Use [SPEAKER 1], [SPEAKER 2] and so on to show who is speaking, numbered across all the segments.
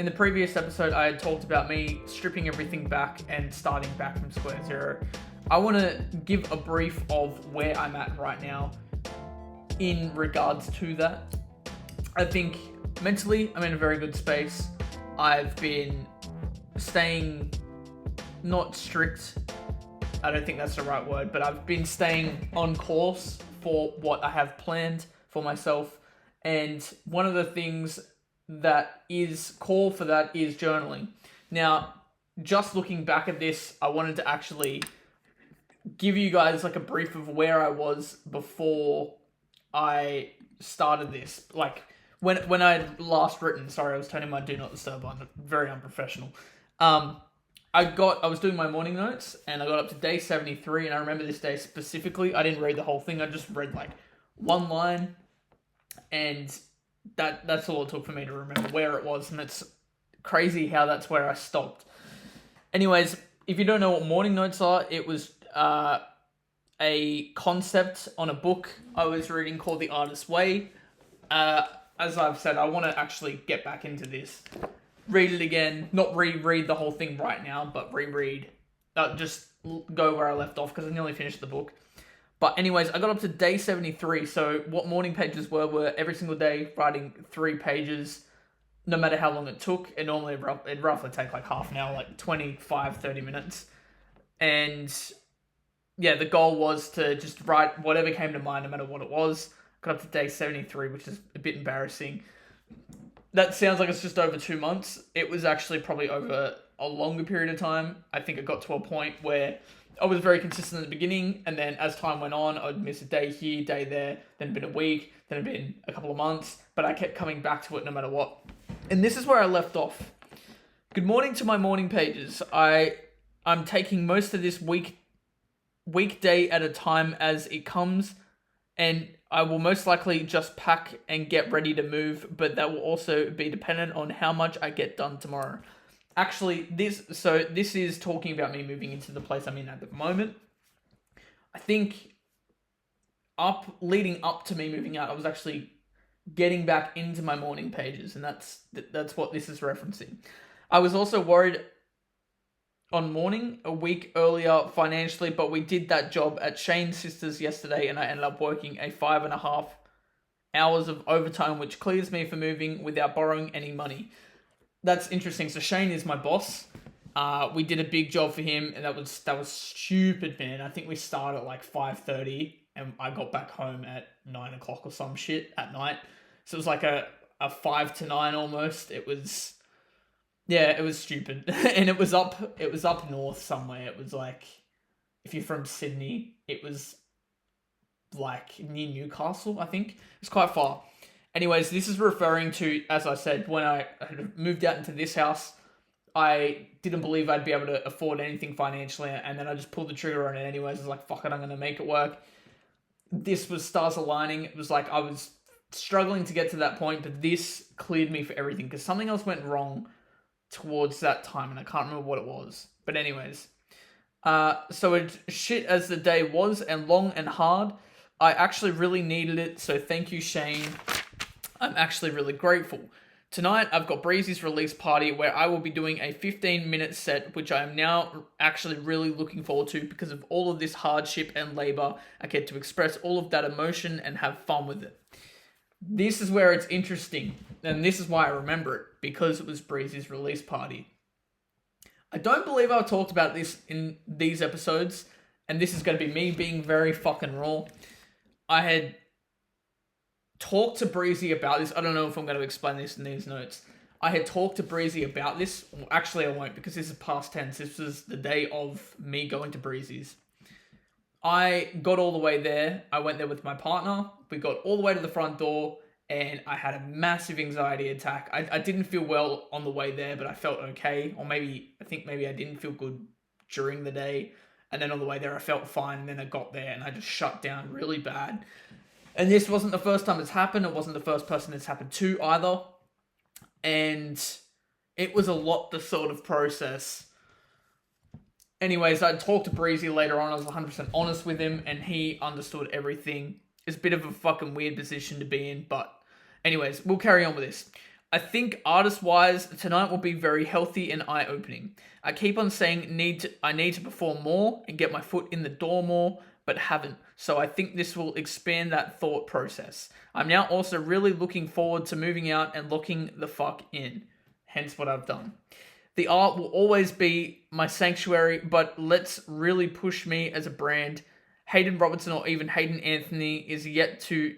[SPEAKER 1] In the previous episode, I had talked about me stripping everything back and starting back from square zero. I want to give a brief of where I'm at right now in regards to that. I think mentally, I'm in a very good space. I've been staying not strict. I don't think that's the right word, but I've been staying on course for what I have planned for myself. And one of the things that is core for that is journaling. Now, just looking back at this, I wanted to actually give you guys like a brief of where I was before I started this. Like when I last written, sorry, I was turning my do not disturb on, very unprofessional. I was doing my morning notes and I got up to day 73, and I remember this day specifically. I didn't read the whole thing. I just read like one line, and that's all it took for me to remember where it was, and it's crazy how that's where I stopped. Anyways, if you don't know what morning notes are, it was a concept on a book I was reading called The Artist's Way. As I've said, I want to actually get back into this. Read it again, not reread the whole thing right now, but reread. Just go where I left off because I nearly finished the book. But anyways, I got up to day 73, so what morning pages were every single day writing 3 pages, no matter how long it took. It normally, it'd roughly take like half an hour, like 25, 30 minutes. And yeah, the goal was to just write whatever came to mind, no matter what it was. Got up to day 73, which is a bit embarrassing. That sounds like it's just over 2 months. It was actually probably over a longer period of time. I think it got to a point where I was very consistent at the beginning, and then as time went on, I'd miss a day here, day there, then it'd been a week, then it'd been a couple of months, but I kept coming back to it no matter what. And this is where I left off. Good morning to my morning pages. I'm taking most of this weekday at a time as it comes, and I will most likely just pack and get ready to move, but that will also be dependent on how much I get done tomorrow. Actually, this is talking about me moving into the place I'm in at the moment. I think leading up to me moving out, I was actually getting back into my morning pages, and that's what this is referencing. I was also worried on morning a week earlier financially, but we did that job at Shane's Sisters yesterday, and I ended up working a 5.5 hours of overtime, which clears me for moving without borrowing any money. That's interesting. So Shane is my boss. We did a big job for him, and that was stupid, man. I think we started at like 5:30, and I got back home at 9 o'clock or some shit at night. So it was like a 5 to 9 almost. It was stupid. And it was up north somewhere. It was like, if you're from Sydney, it was like near Newcastle, I think. It's quite far. Anyways, this is referring to, as I said, when I had moved out into this house, I didn't believe I'd be able to afford anything financially, and then I just pulled the trigger on it anyways. I was like, fuck it, I'm going to make it work. This was stars aligning. It was like I was struggling to get to that point, but this cleared me for everything, because something else went wrong towards that time, and I can't remember what it was. But anyways, so it shit as the day was, and long and hard, I actually really needed it, so thank you, Shane. I'm actually really grateful. Tonight, I've got Breezy's release party where I will be doing a 15-minute set, which I am now actually really looking forward to because of all of this hardship and labor. I get to express all of that emotion and have fun with it. This is where it's interesting, and this is why I remember it, because it was Breezy's release party. I don't believe I've talked about this in these episodes, and this is going to be me being very fucking raw. I had talked to Breezy about this. I don't know if I'm going to explain this in these notes. I had talked to Breezy about this. Well, actually, I won't, because this is past tense. This was the day of me going to Breezy's. I got all the way there. I went there with my partner. We got all the way to the front door, and I had a massive anxiety attack. I didn't feel well on the way there, but I felt okay. Or maybe I didn't feel good during the day. And then on the way there, I felt fine. And then I got there, and I just shut down really bad. And this wasn't the first time it's happened. It wasn't the first person it's happened to either. And it was a lot to sort of process. Anyways, I talked to Breezy later on. I was 100% honest with him, and he understood everything. It's a bit of a fucking weird position to be in, but anyways, we'll carry on with this. I think artist-wise, tonight will be very healthy and eye-opening. I keep on saying I need to perform more and get my foot in the door more, but haven't. So I think this will expand that thought process. I'm now also really looking forward to moving out and locking the fuck in. Hence what I've done. The art will always be my sanctuary, but let's really push me as a brand. Hayden Robertson or even Hayden Anthony is yet to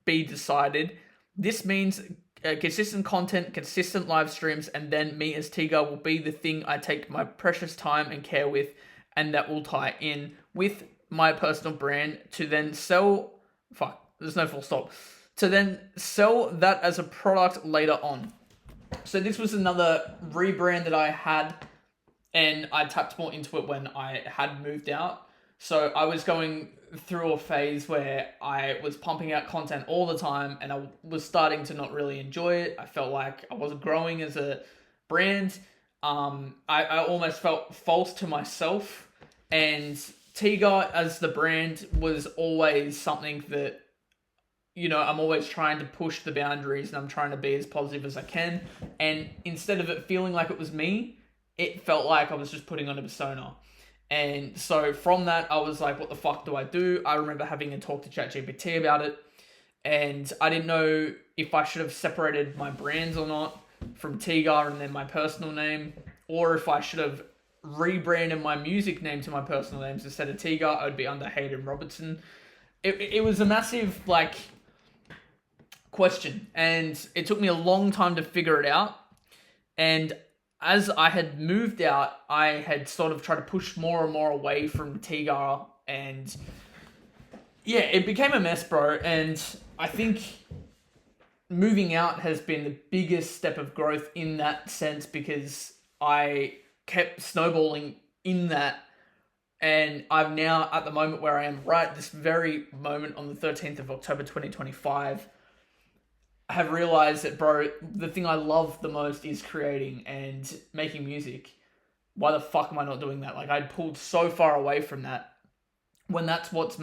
[SPEAKER 1] be decided. This means consistent content, consistent live streams, and then me as Tiga will be the thing I take my precious time and care with, and that will tie in with my personal brand to then sell... Fuck, there's no full stop. To then sell that as a product later on. So this was another rebrand that I had, and I tapped more into it when I had moved out. So I was going through a phase where I was pumping out content all the time, and I was starting to not really enjoy it. I felt like I wasn't growing as a brand. I almost felt false to myself, and Tiga as the brand was always something that, you know, I'm always trying to push the boundaries and I'm trying to be as positive as I can. And instead of it feeling like it was me, it felt like I was just putting on a persona. And so from that, I was like, what the fuck do I do? I remember having a talk to ChatGPT about it. And I didn't know if I should have separated my brands or not from Tiga and then my personal name. Or if I should have rebranded my music name to my personal names. Instead of Tiga, I would be under Hayden Robertson. It was a massive, question, and it took me a long time to figure it out. And as I had moved out, I had sort of tried to push more and more away from Tiga, and yeah, it became a mess, bro. And I think moving out has been the biggest step of growth in that sense, because I kept snowballing in that. And I'm now at the moment where I am right this very moment on the 13th of October 2025. I have realized that, bro, the thing I love the most is creating and making music. Why the fuck am I not doing that? Like, I'd pulled so far away from that when that's what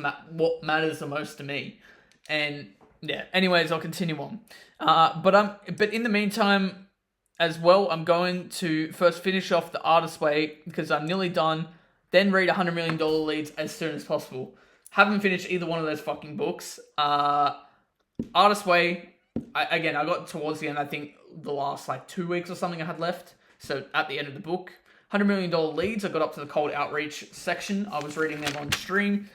[SPEAKER 1] matters the most to me. And yeah, anyways, I'll continue on. But in the meantime, as well, I'm going to first finish off The Artist Way because I'm nearly done. Then read $100 Million Leads as soon as possible. Haven't finished either one of those fucking books. Artist Way, I got towards the end, I think the last 2 weeks or something I had left. So at the end of the book. $100 Million Leads, I got up to the cold outreach section. I was reading them on stream.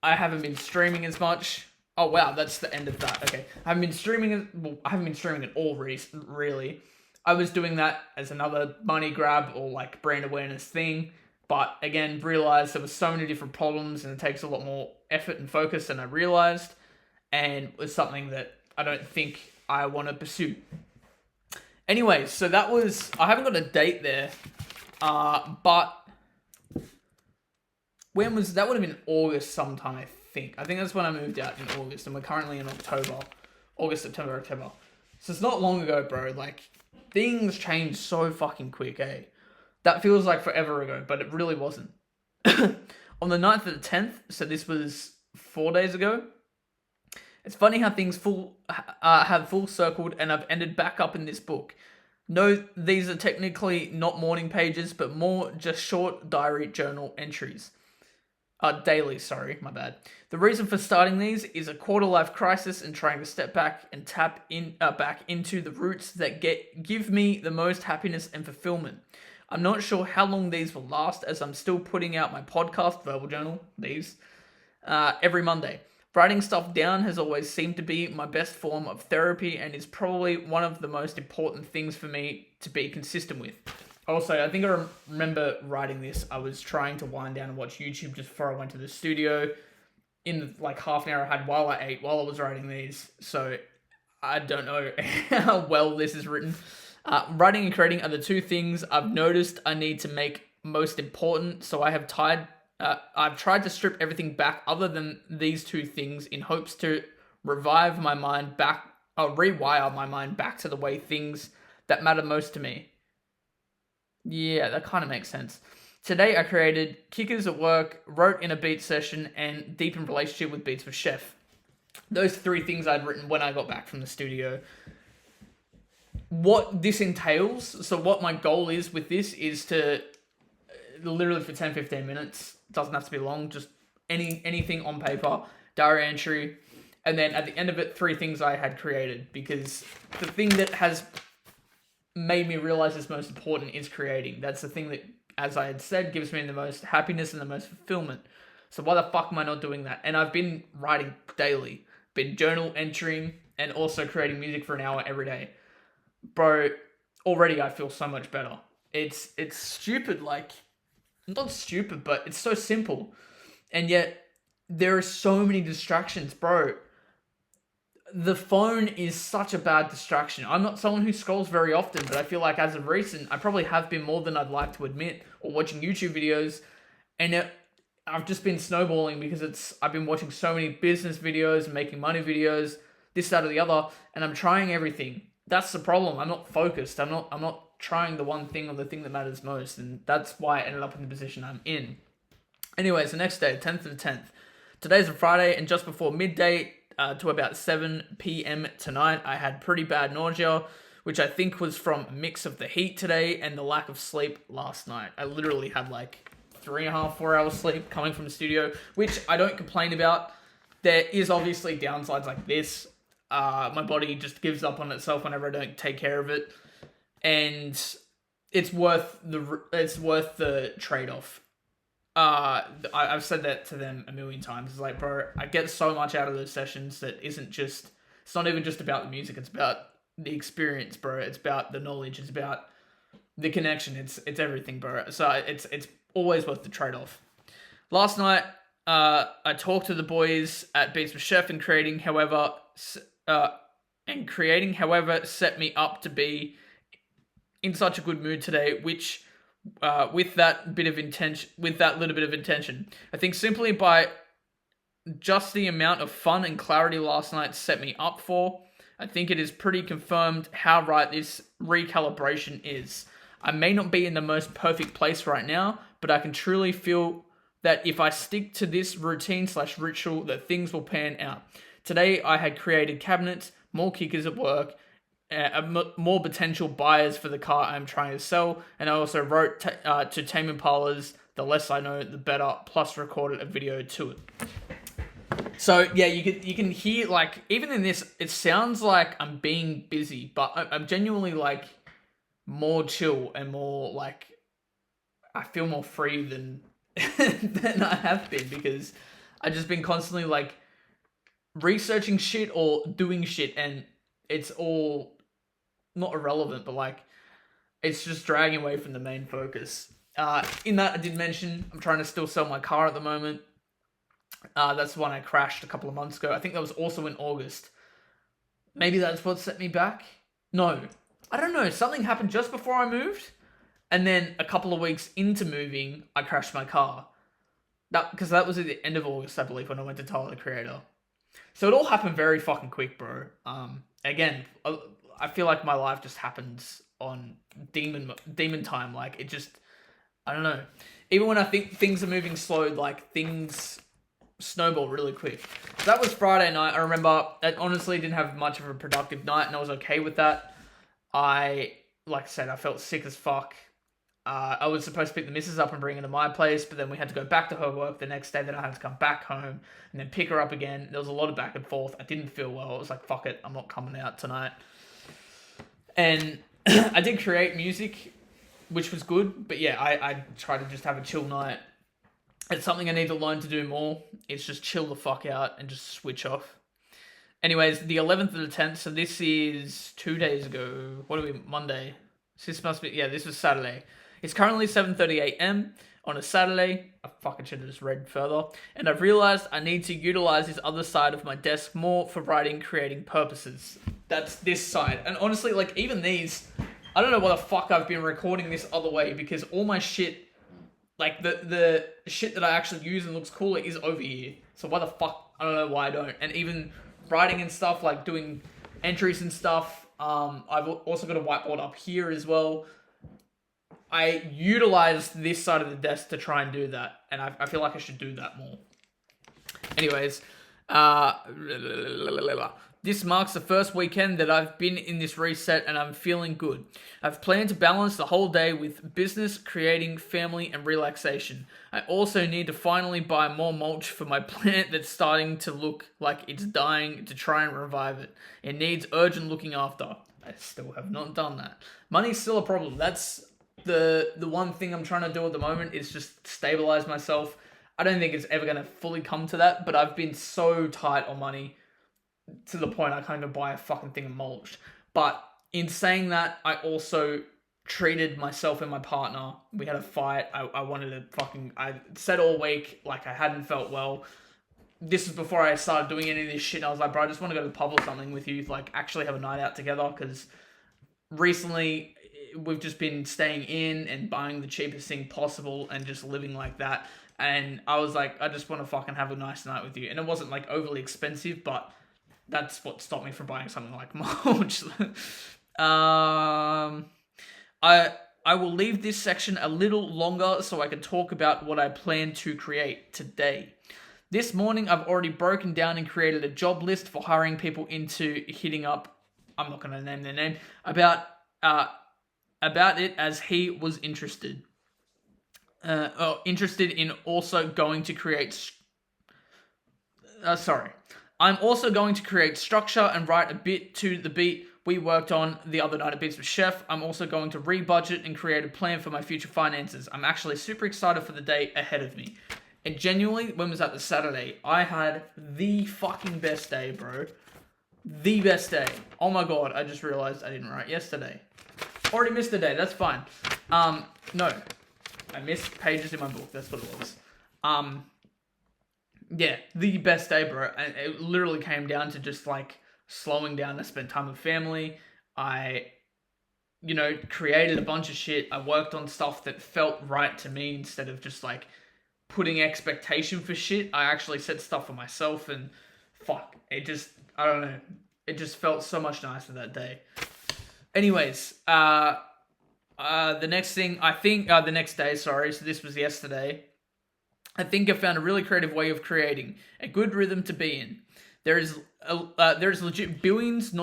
[SPEAKER 1] I haven't been streaming as much. Oh wow, that's the end of that. Okay. I haven't been streaming it all really. I was doing that as another money grab or brand awareness thing. But again, realized there were so many different problems and it takes a lot more effort and focus than I realized. And was something that I don't think I want to pursue. Anyways, so that was... I haven't got a date there. But... when was... That would have been August sometime, I think. I think that's when I moved out, in August. And we're currently in October. August, September, October. So it's not long ago, bro. Things change so fucking quick, eh? That feels like forever ago, but it really wasn't. On the 9th of the 10th, so this was 4 days ago. It's funny how things have full circled and I've ended back up in this book. No, these are technically not morning pages, but more just short diary journal entries. Daily, sorry, my bad. The reason for starting these is a quarter-life crisis and trying to step back and tap in back into the roots that give me the most happiness and fulfillment. I'm not sure how long these will last as I'm still putting out my podcast, Verbal Journal, every Monday. Writing stuff down has always seemed to be my best form of therapy and is probably one of the most important things for me to be consistent with. Also, I think I remember writing this. I was trying to wind down and watch YouTube just before I went to the studio in the half an hour I had while I ate, while I was writing these. So I don't know how well this is written. Writing and creating are the two things I've noticed I need to make most important. So I've tried to strip everything back other than these two things in hopes to rewire my mind back to the way things that matter most to me. Yeah, that kind of makes sense. Today I created Kickers at Work, wrote in a beat session, and deepened relationship with Beats with Chef. Those three things I'd written when I got back from the studio. what this entails, so what my goal is with this is to literally for 10-15 minutes, doesn't have to be long, just anything on paper, diary entry, and then at the end of it, 3 things I had created, because the thing that has made me realize is most important is creating. That's the thing that, as I had said, gives me the most happiness and the most fulfillment. So why the fuck am I not doing that? And I've been writing daily, been journal entering, and also creating music for an hour every day. Bro, already I feel so much better. It's stupid, like, not stupid, but it's so simple. And yet, there are so many distractions, bro. The phone is such a bad distraction. I'm not someone who scrolls very often, but I feel like as of recent, I probably have been more than I'd like to admit, or watching YouTube videos, and I've just been snowballing because I've been watching so many business videos, making money videos, this, that, or the other, and I'm trying everything. That's the problem. I'm not focused. I'm not trying the one thing or the thing that matters most, and that's why I ended up in the position I'm in. Anyways, the next day, 10th of the 10th. Today's a Friday, and just before midday, to about 7 p.m. tonight, I had pretty bad nausea, which I think was from a mix of the heat today and the lack of sleep last night. I literally had like 3.5, 4 hours sleep coming from the studio, which I don't complain about. There is obviously downsides like this. My body just gives up on itself whenever I don't take care of it, and it's worth the trade-off. I've said that to them a million times. It's like, bro, I get so much out of those sessions that it's not even just about the music. It's about the experience, bro. It's about the knowledge. It's about the connection. It's everything, bro. So it's always worth the trade-off. Last night, I talked to the boys at Beats with Chef, and creating, however, set me up to be in such a good mood today, which with that little bit of intention, I think simply by just the amount of fun and clarity last night set me up for, I think it is pretty confirmed how right this recalibration is. I may not be in the most perfect place right now, but I can truly feel that if I stick to this routine/ritual, that things will pan out. Today, I had created cabinets, more kickers at work, more potential buyers for the car I'm trying to sell, and I also wrote to Tame Impala's "The Less I Know, The Better," plus recorded a video to it. So yeah, you can hear, like, even in this, it sounds like I'm being busy, but I'm genuinely like more chill and more like I feel more free than than I have been, because I've just been constantly like researching shit or doing shit, and it's all not irrelevant, but like it's just dragging away from the main focus. In that, I did mention I'm trying to still sell my car at the moment. That's the one I crashed a couple of months ago. I think that was also in August. Maybe that's what set me back. No, I don't know. Something happened just before I moved, and then a couple of weeks into moving, I crashed my car. Because that was at the end of August, I believe, when I went to Tyler the Creator. So it all happened very fucking quick, bro. Again, I feel like my life just happens on demon time. Like, it just, I don't know. Even when I think things are moving slow, like, things snowball really quick. So that was Friday night. I remember I honestly didn't have much of a productive night, and I was okay with that. Like I said, I felt sick as fuck. I was supposed to pick the missus up and bring her to my place, but then we had to go back to her work the next day. Then I had to come back home and then pick her up again. There was a lot of back and forth. I didn't feel well. I was like, fuck it, I'm not coming out tonight. And I did create music, which was good. But yeah, I tried to just have a chill night. It's something I need to learn to do more. It's just chill the fuck out and just switch off. Anyways, the 11th of the 10th, so this is 2 days ago. What are we, Monday? This must be, yeah, this was Saturday. It's currently 7:30 a.m. on a Saturday. I fucking should have just read further. And I've realized I need to utilize this other side of my desk more for writing, creating purposes. That's this side. And honestly, like, even these, I don't know why the fuck I've been recording this other way, because all my shit, like, the shit that I actually use and looks cooler is over here. So why the fuck, I don't know why I don't. And even writing and stuff, like doing entries and stuff, I've also got a whiteboard up here as well. I utilized this side of the desk to try and do that, and I feel like I should do that more. Anyways, This marks the first weekend that I've been in this reset and I'm feeling good. I've planned to balance the whole day with business, creating, family, and relaxation. I also need to finally buy more mulch for my plant that's starting to look like it's dying to try and revive it. It needs urgent looking after. I still have not done that. Money's still a problem. That's the one thing I'm trying to do at the moment is just stabilize myself. I don't think it's ever going to fully come to that, but I've been so tight on money to the point I can't even buy a fucking thing of mulch. But in saying that, I also treated myself and my partner. We had a fight. I wanted to I said all week, like I hadn't felt well. This is before I started doing any of this shit. And I was like, bro, I just want to go to the pub or something with you. Like, actually have a night out together. Because recently, we've just been staying in and buying the cheapest thing possible and just living like that. And I was like, I just want to fucking have a nice night with you. And it wasn't like overly expensive, but that's what stopped me from buying something like mulch. I will leave this section a little longer so I can talk about what I plan to create today. This morning, I've already broken down and created a job list for hiring people into hitting up, I'm not going to name their name, about it as he was interested. Interested in also going to create... I'm also going to create structure and write a bit to the beat we worked on the other night at Beats with Chef. I'm also going to rebudget and create a plan for my future finances. I'm actually super excited for the day ahead of me. And genuinely, when was that, the Saturday? I had the fucking best day, bro. The best day. Oh my god, I just realized I didn't write yesterday. Already missed a day, that's fine. No. I missed pages in my book, that's what it was. Yeah, the best day, bro. And it literally came down to just like slowing down. I spent time with family. I, created a bunch of shit. I worked on stuff that felt right to me instead of just like putting expectation for shit. I actually said stuff for myself and fuck. I don't know. It just felt so much nicer that day. Anyways, the next day, so this was yesterday. I think I found a really creative way of creating a good rhythm to be in. There is legit billions,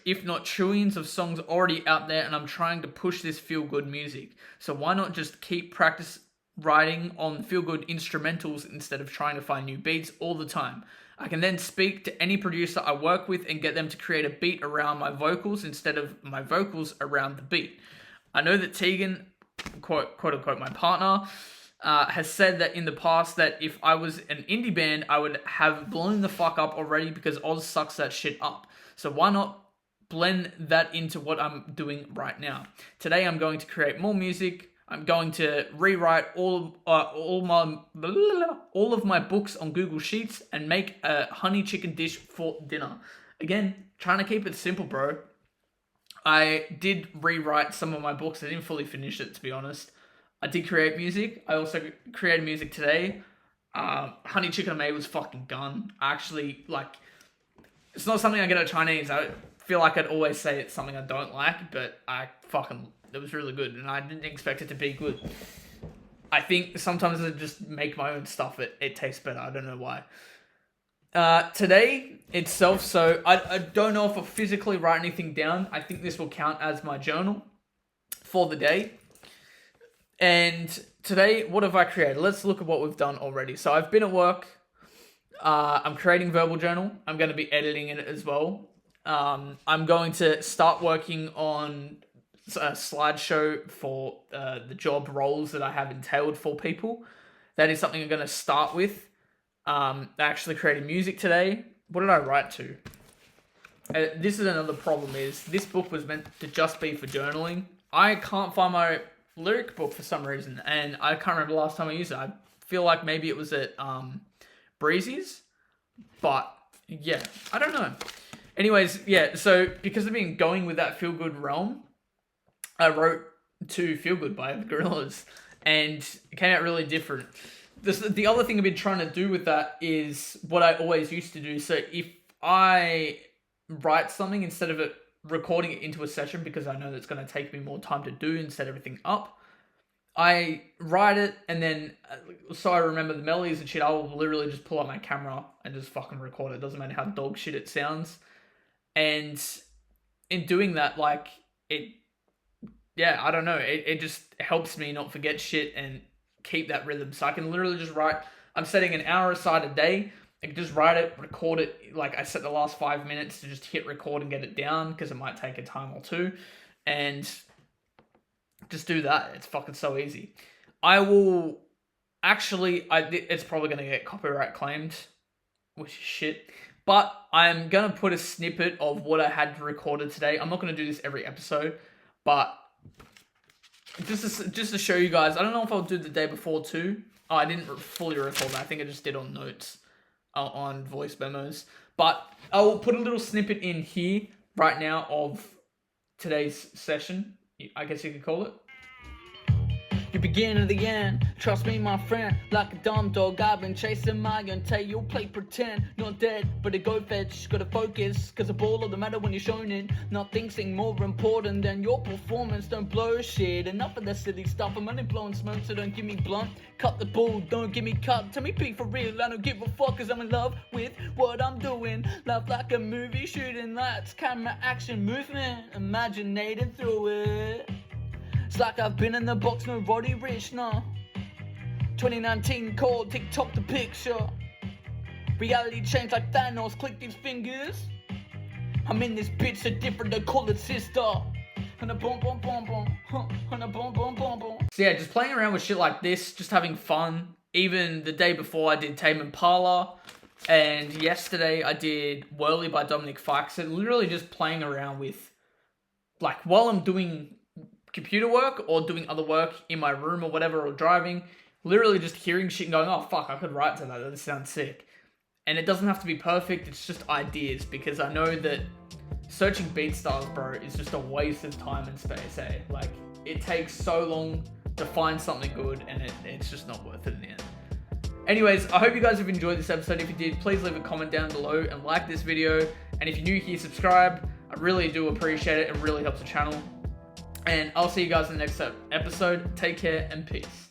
[SPEAKER 1] if not trillions, of songs already out there, and I'm trying to push this feel-good music. So why not just keep practice writing on feel-good instrumentals instead of trying to find new beats all the time? I can then speak to any producer I work with and get them to create a beat around my vocals instead of my vocals around the beat. I know that Tegan, quote unquote, my partner, has said that in the past that if I was an indie band, I would have blown the fuck up already because Oz sucks that shit up. So why not blend that into what I'm doing right now? Today I'm going to create more music. I'm going to rewrite all of my books on Google Sheets and make a honey chicken dish for dinner. Again, trying to keep it simple, bro. I did rewrite some of my books. I didn't fully finish it, to be honest. I did create music. I also created music today. Honey Chicken I made was fucking gun. I actually, it's not something I get at Chinese. I feel like I'd always say it's something I don't like, but it was really good, and I didn't expect it to be good. I think sometimes I just make my own stuff. It tastes better. I don't know why. Today itself, so I don't know if I'll physically write anything down. I think this will count as my journal for the day. And today, what have I created? Let's look at what we've done already. So I've been at work. I'm creating verbal journal. I'm going to be editing it as well. I'm going to start working on a slideshow for the job roles that I have entailed for people. That is something I'm going to start with. I actually created music today. What did I write to? This is another problem, is this book was meant to just be for journaling. I can't find my lyric book for some reason, and I can't remember the last time I used it. I feel like maybe it was at Breezy's, but yeah, I don't know. Anyways, yeah, so because I've been going with that feel-good realm, I wrote to Feel Good by the Gorillaz, and it came out really different. The other thing I've been trying to do with that is what I always used to do. So if I write something, instead of it recording it into a session, because I know that's going to take me more time to do and set everything up, I write it, and then so I remember the melodies and shit. I will literally just pull out my camera and just fucking record it. Doesn't matter how dog shit it sounds. And in doing that, like, I don't know, it just helps me not forget shit and keep that rhythm. So I can literally just write, I'm setting an hour aside a day, I can just write it, record it, like I set the last 5 minutes to just hit record and get it down, because it might take a time or two, and just do that. It's fucking so easy. I will, actually, it's probably going to get copyright claimed, which is shit, but I'm going to put a snippet of what I had recorded today. I'm not going to do this every episode, but just to show you guys, I don't know if I'll do the day before too. Oh, I didn't fully record that. I think I just did on notes, on voice memos. But I will put a little snippet in here right now of today's session, I guess you could call it.
[SPEAKER 2] The beginning of the end, trust me my friend. Like a dumb dog, I've been chasing my own tail. You'll play pretend, not dead, but a go fetch. Gotta focus, cause a ball doesn't matter when you're shown it. Nothing's more important than your performance. Don't blow shit, enough of that silly stuff. I'm only blowing smoke, so don't give me blunt. Cut the bull, don't give me cut. Tell me be for real, I don't give a fuck, cause I'm in love with what I'm doing. Love like a movie, shooting lights, camera, action, movement, imaginating through it. It's like I've been in the box, no Roddy Rich, no. 2019 called TikTok the picture. Reality change like Thanos, click these fingers. I'm in this bitch so different, they call it sister. And a boom boom boom boom, and a boom boom boom boom.
[SPEAKER 1] So yeah, just playing around with shit like this, just having fun. Even the day before I did Tame Impala, and yesterday I did Whirly by Dominic Fike. So literally just playing around with, like, while I'm doing computer work or doing other work in my room or whatever, or driving, literally just hearing shit and going, oh fuck, I could write to that, that sounds sick. And it doesn't have to be perfect, it's just ideas, because I know that searching beat styles, bro, is just a waste of time and space, eh? Like, it takes so long to find something good, and it's just not worth it in the end. Anyways, I hope you guys have enjoyed this episode. If you did, please leave a comment down below and like this video. And if you're new here, subscribe. I really do appreciate it. It really helps the channel. And I'll see you guys in the next episode. Take care and peace.